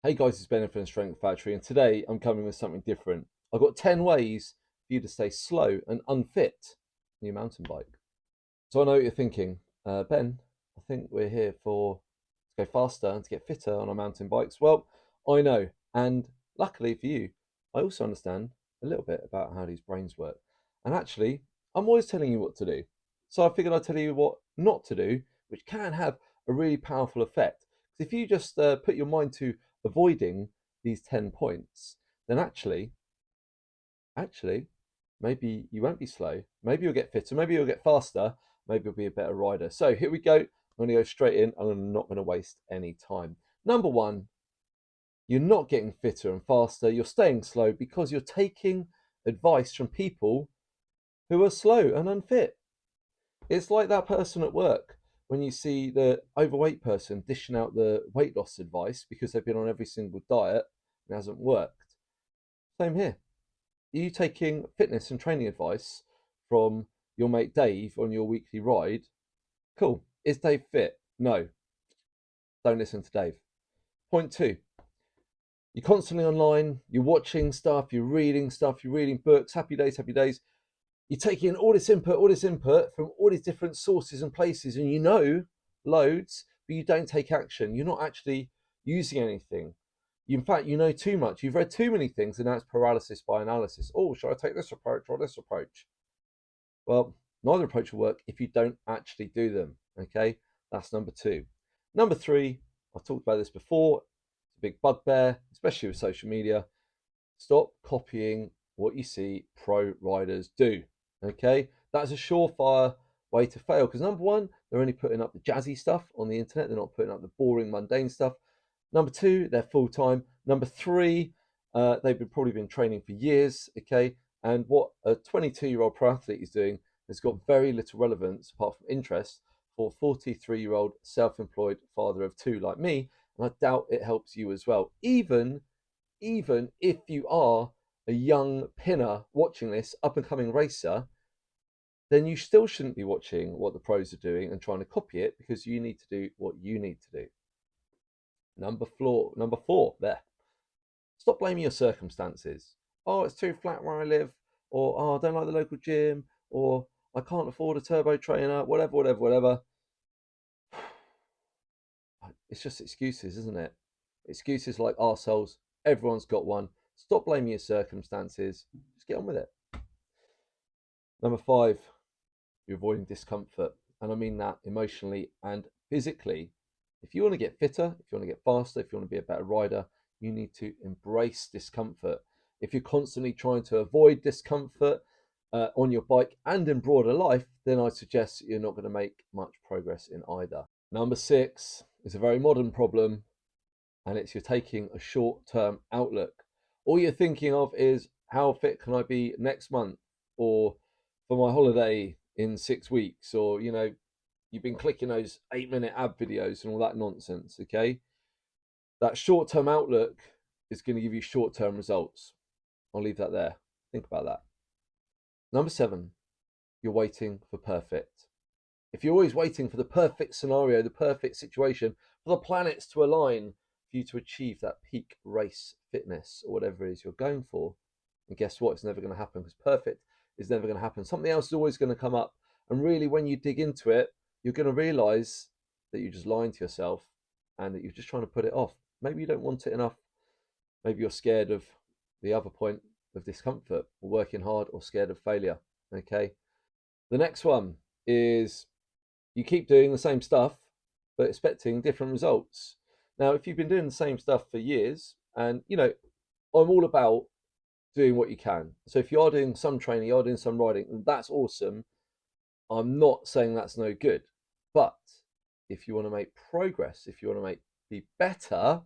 Hey guys, it's Ben from Strength Factory, and today I'm coming with something different. I've got 10 ways for you to stay slow and unfit on your mountain bike. So I know what you're thinking, Ben, I think we're here to go faster and to get fitter on our mountain bikes. Well, I know, and luckily for you, I also understand a little bit about how these brains work. And actually, I'm always telling you what to do. So I figured I'd tell you what not to do, which can have a really powerful effect. Because if you just put your mind to avoiding these 10 points, then actually, maybe you won't be slow. Maybe you'll get fitter. Maybe you'll get faster. Maybe you'll be a better rider. So here we go. I'm going to go straight in. I'm not going to waste any time. Number one, you're not getting fitter and faster. You're staying slow because you're taking advice from people who are slow and unfit. It's like that person at work when you see the overweight person dishing out the weight loss advice because they've been on every single diet and it hasn't worked. Same here. Are you taking fitness and training advice from your mate Dave on your weekly ride? Cool. Is Dave fit? No. Don't listen to Dave. Point two. You're constantly online, you're watching stuff, you're reading books, happy days, happy days. You're taking all this input from all these different sources and places, and you know loads, but you don't take action. You're not actually using anything. In fact, you know too much. You've read too many things, and now it's paralysis by analysis. Oh, should I take this approach or this approach? Well, neither approach will work if you don't actually do them. Okay, that's number two. Number three, I've talked about this before. It's a big bugbear, especially with social media. Stop copying what you see pro riders do. Okay, that's a surefire way to fail because number one, they're only putting up the jazzy stuff on the internet, they're not putting up the boring, mundane stuff. Number two, they're full time. Number three, they've probably been training for years. Okay, and what a 22-year-old pro athlete is doing has got very little relevance apart from interest for a 43-year-old self-employed father of two like me, and I doubt it helps you as well. Even if you are a young pinner watching this up and coming racer, then you still shouldn't be watching what the pros are doing and trying to copy it because you need to do what you need to do. Number four, there. Stop blaming your circumstances. Oh, it's too flat where I live, or oh, I don't like the local gym, or I can't afford a turbo trainer, whatever. It's just excuses, isn't it? Excuses like arseholes. Everyone's got one. Stop blaming your circumstances. Just get on with it. Number five, you're avoiding discomfort. And I mean that emotionally and physically. If you want to get fitter, if you want to get faster, if you want to be a better rider, you need to embrace discomfort. If you're constantly trying to avoid discomfort on your bike and in broader life, then I suggest you're not going to make much progress in either. Number six is a very modern problem, and it's you're taking a short term outlook. All you're thinking of is how fit can I be next month or for my holiday in 6 weeks, or you've been clicking those 8-minute ab videos and all that nonsense. Okay, that short term outlook is going to give you short term results. I'll leave that there. Think about that. Number seven, you're waiting for perfect. If you're always waiting for the perfect scenario, the perfect situation, for the planets to align for you to achieve that peak race fitness or whatever it is you're going for, and guess what? It's never going to happen because perfect is never going to happen. Something else is always going to come up. And really, when you dig into it, you're going to realize that you're just lying to yourself and that you're just trying to put it off. Maybe you don't want it enough. Maybe you're scared of the other point of discomfort or working hard or scared of failure. Okay. The next one is you keep doing the same stuff, but expecting different results. Now, if you've been doing the same stuff for years, and I'm all about doing what you can. So if you are doing some training, you are doing some riding, that's awesome. I'm not saying that's no good. But if you want to make progress, if you want to be better,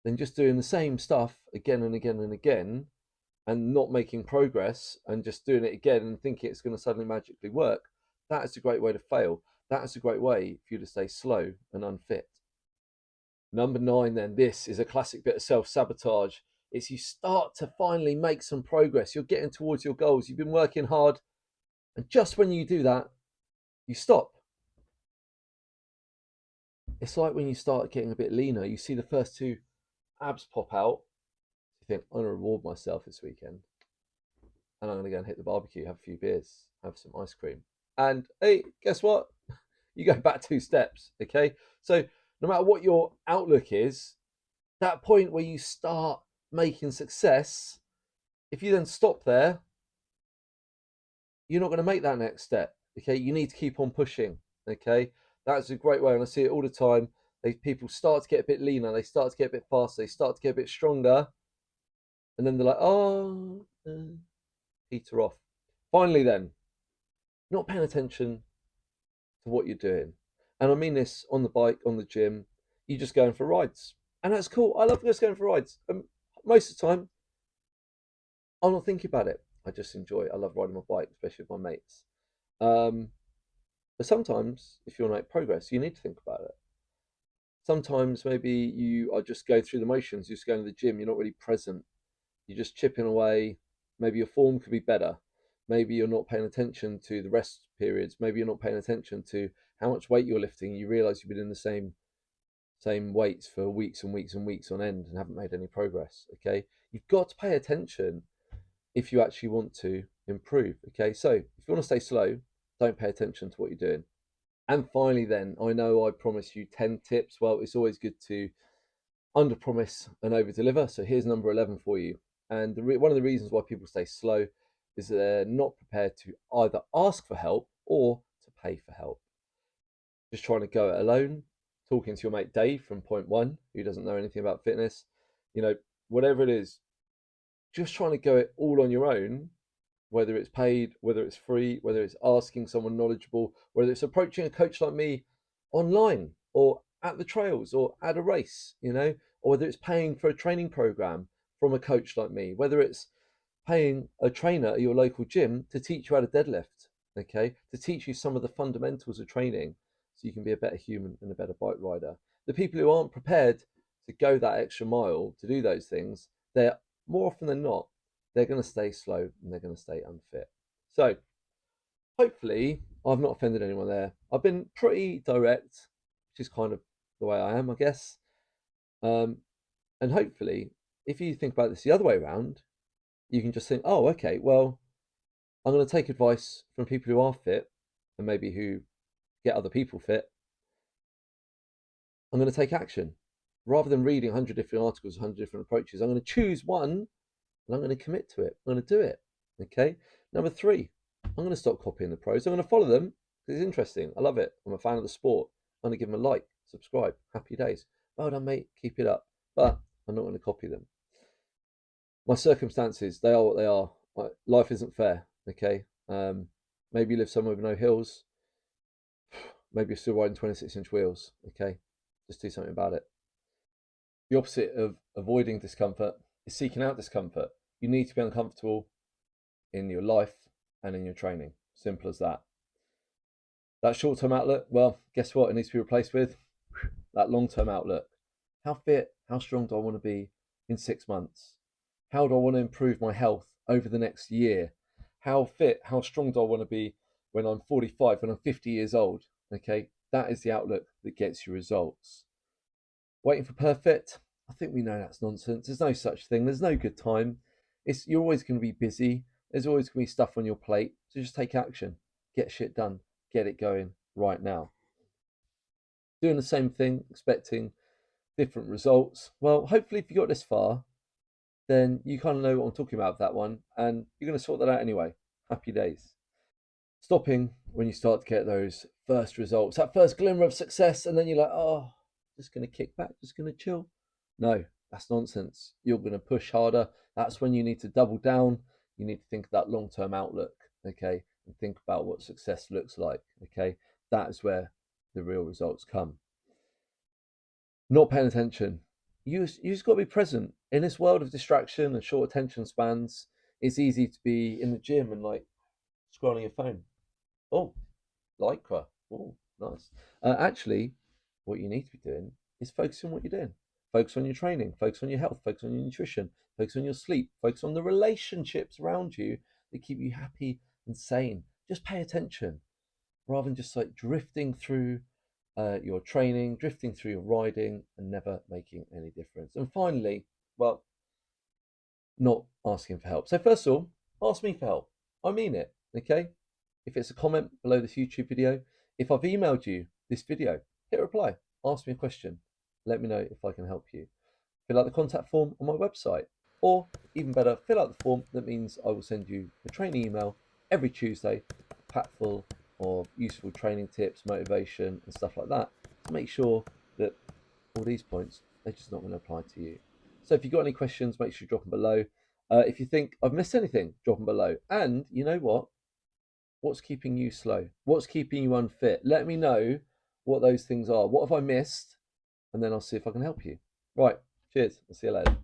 then just doing the same stuff again and again and again and not making progress and just doing it again and thinking it's going to suddenly magically work, that is a great way to fail. That is a great way for you to stay slow and unfit. Number nine, then, this is a classic bit of self-sabotage. It's you start to finally make some progress. You're getting towards your goals. You've been working hard. And just when you do that, you stop. It's like when you start getting a bit leaner, you see the first two abs pop out, you think, I'm going to reward myself this weekend and I'm going to go and hit the barbecue, have a few beers, have some ice cream. And hey, guess what? You go back 2 steps, okay? So no matter what your outlook is, that point where you start making success, if you then stop there, you're not going to make that next step, okay? You need to keep on pushing, okay? That's a great way, and I see it all the time. People start to get a bit leaner, they start to get a bit faster, they start to get a bit stronger, and then they're like, oh, peter off. Finally, then, not paying attention to what you're doing. And I mean this on the bike, on the gym, you're just going for rides. And that's cool. I love just going for rides. Most of the time, I'm not thinking about it. I just enjoy it. I love riding my bike, especially with my mates. But sometimes, if you want to make progress, you need to think about it. Sometimes maybe you are just going through the motions, you're just going to the gym, you're not really present. You're just chipping away. Maybe your form could be better. Maybe you're not paying attention to the rest periods. Maybe you're not paying attention to how much weight you're lifting. You realize you've been in the same weights for weeks and weeks and weeks on end and haven't made any progress. Okay, you've got to pay attention if you actually want to improve. Okay, so if you want to stay slow, don't pay attention to what you're doing. And finally, then, I know I promised you 10 tips. Well, it's always good to under promise and over deliver. So here's number 11 for you. And one of the reasons why people stay slow is that they're not prepared to either ask for help or to pay for help. Just trying to go it alone, talking to your mate Dave from Point One, who doesn't know anything about fitness, whatever it is, just trying to go it all on your own, whether it's paid, whether it's free, whether it's asking someone knowledgeable, whether it's approaching a coach like me online or at the trails or at a race, or whether it's paying for a training program from a coach like me, whether it's paying a trainer at your local gym to teach you how to deadlift, okay, to teach you some of the fundamentals of training so you can be a better human and a better bike rider. The people who aren't prepared to go that extra mile to do those things, they're more often than not, they're going to stay slow and they're going to stay unfit. So hopefully I've not offended anyone there. I've been pretty direct, which is kind of the way I am, I guess. And hopefully, if you think about this the other way around, you can just think, oh, okay, well, I'm going to take advice from people who are fit and maybe who get other people fit. I'm going to take action. Rather than reading 100 different articles, 100 different approaches, I'm going to choose one and I'm going to commit to it. I'm going to do it. Okay. Number 3, I'm going to stop copying the pros. I'm going to follow them because it's interesting. I love it. I'm a fan of the sport. I'm going to give them a like, subscribe. Happy days. Well done, mate. Keep it up. But I'm not going to copy them. My circumstances, they are what they are. Life isn't fair. Okay. Maybe you live somewhere with no hills. Maybe you're still riding 26-inch wheels. Okay. Just do something about it. The opposite of avoiding discomfort is seeking out discomfort. You need to be uncomfortable in your life and in your training. Simple as that. That short-term outlook, well, guess what? It needs to be replaced with that long-term outlook. How fit, how strong do I want to be in 6 months? How do I want to improve my health over the next year? How fit, how strong do I want to be when I'm 45, when I'm 50 years old? Okay, that is the outlook that gets you results. Waiting for perfect, I think we know that's nonsense. There's no such thing. There's no good time. You're always going to be busy. There's always going to be stuff on your plate. So just take action. Get shit done. Get it going right now. Doing the same thing, expecting different results. Well, hopefully if you got this far, then you kind of know what I'm talking about with that one. And you're going to sort that out anyway. Happy days. Stopping when you start to get those first results, that first glimmer of success, and then you're like, oh, just going to kick back, just going to chill. No, that's nonsense. You're going to push harder. That's when you need to double down. You need to think of that long-term outlook, okay, and think about what success looks like, okay. That is where the real results come. Not paying attention. You just got to be present in this world of distraction and short attention spans. It's easy to be in the gym and like scrolling your phone. Oh, lycra. Oh, nice. Actually, what you need to be doing is focus on what you're doing. Focus on your training, focus on your health, focus on your nutrition, focus on your sleep, focus on the relationships around you that keep you happy and sane. Just pay attention rather than just like drifting through your training, drifting through your riding, and never making any difference. And finally, well, not asking for help. So first of all, ask me for help. I mean it, okay? If it's a comment below this YouTube video, if I've emailed you this video, hit reply, ask me a question, let me know if I can help you. Fill out the contact form on my website, or even better, fill out the form. That means I will send you a training email every Tuesday, packed full of useful training tips, motivation, and stuff like that, to make sure that all these points, they're just not going to apply to you. So if you've got any questions, make sure you drop them below. If you think I've missed anything, drop them below. And you know what? What's keeping you slow? What's keeping you unfit? Let me know what those things are. What have I missed? And then I'll see if I can help you. Right. Cheers. I'll see you later.